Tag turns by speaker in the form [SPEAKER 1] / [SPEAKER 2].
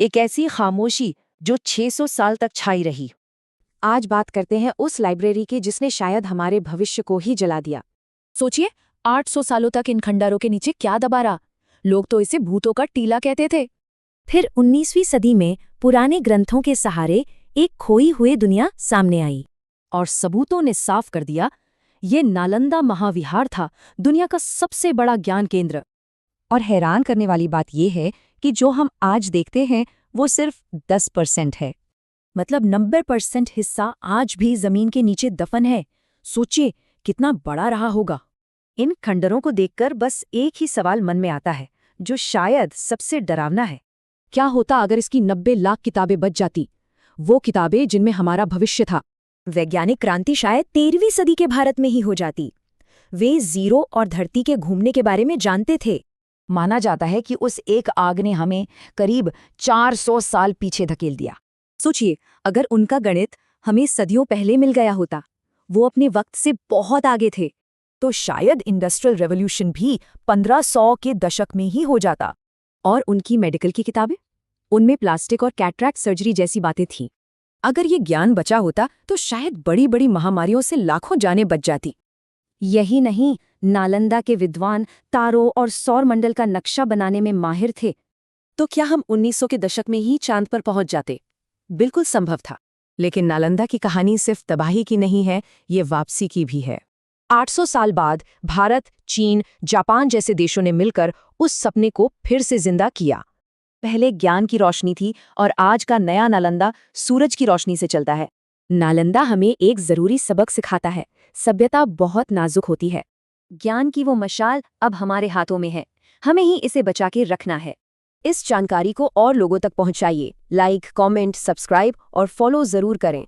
[SPEAKER 1] एक ऐसी खामोशी जो 600 साल तक छाई रही।
[SPEAKER 2] आज बात करते हैं उस लाइब्रेरी की जिसने शायद हमारे भविष्य को ही जला दिया।
[SPEAKER 3] सोचिए, 800 सालों तक इन खंडरों के नीचे क्या दबा रहा। लोग तो इसे भूतों का टीला कहते थे।
[SPEAKER 2] फिर 19वीं सदी में पुराने ग्रंथों के सहारे एक खोई हुई दुनिया सामने आई
[SPEAKER 1] और सबूतों ने साफ कर दिया, ये नालंदा महाविहार था, दुनिया का सबसे बड़ा ज्ञान केंद्र।
[SPEAKER 2] और हैरान करने वाली बात यह है कि जो हम आज देखते हैं वो सिर्फ 10% है।
[SPEAKER 3] मतलब 90% हिस्सा आज भी जमीन के नीचे दफन है। सोचिए कितना बड़ा रहा होगा।
[SPEAKER 1] इन खंडरों को देखकर बस एक ही सवाल मन में आता है, जो शायद सबसे डरावना है।
[SPEAKER 3] क्या होता अगर इसकी 90 लाख किताबें बच जाती, वो किताबें जिनमें हमारा भविष्य था।
[SPEAKER 2] वैज्ञानिक क्रांति शायद 13वीं सदी के भारत में ही हो जाती। वे जीरो और धरती के घूमने के बारे में जानते थे।
[SPEAKER 3] माना जाता है कि उस एक आग ने हमें करीब 400 साल पीछे धकेल दिया।
[SPEAKER 2] सोचिए, अगर उनका गणित हमें सदियों पहले मिल गया होता, वो अपने वक्त से बहुत आगे थे,
[SPEAKER 3] तो शायद इंडस्ट्रियल रेवोल्यूशन भी 1500 के दशक में ही हो जाता।
[SPEAKER 2] और उनकी मेडिकल की किताबें, उनमें प्लास्टिक और कैटरैक्ट सर्जरी जैसी बातें थीं।
[SPEAKER 3] अगर ये ज्ञान बचा होता तो शायद बड़ी बड़ी महामारियों से लाखों जानें बच जाती।
[SPEAKER 2] यही नहीं, नालंदा के विद्वान तारों और सौरमंडल का नक्शा बनाने में माहिर थे।
[SPEAKER 1] तो क्या हम 1900 के दशक में ही चांद पर पहुंच जाते? बिल्कुल संभव था।
[SPEAKER 3] लेकिन नालंदा की कहानी सिर्फ तबाही की नहीं है, ये वापसी की भी है। 800 साल बाद भारत, चीन, जापान जैसे देशों ने मिलकर उस सपने को फिर से जिंदा किया।
[SPEAKER 1] पहले ज्ञान की रोशनी थी और आज का नया नालंदा सूरज की रोशनी से चलता है।
[SPEAKER 2] नालंदा हमें एक जरूरी सबक सिखाता है, सभ्यता बहुत नाजुक होती है। ज्ञान की वो मशाल अब हमारे हाथों में है, हमें ही इसे बचा के रखना है। इस जानकारी को और लोगों तक पहुंचाइए। लाइक, कमेंट, सब्सक्राइब और फॉलो जरूर करें।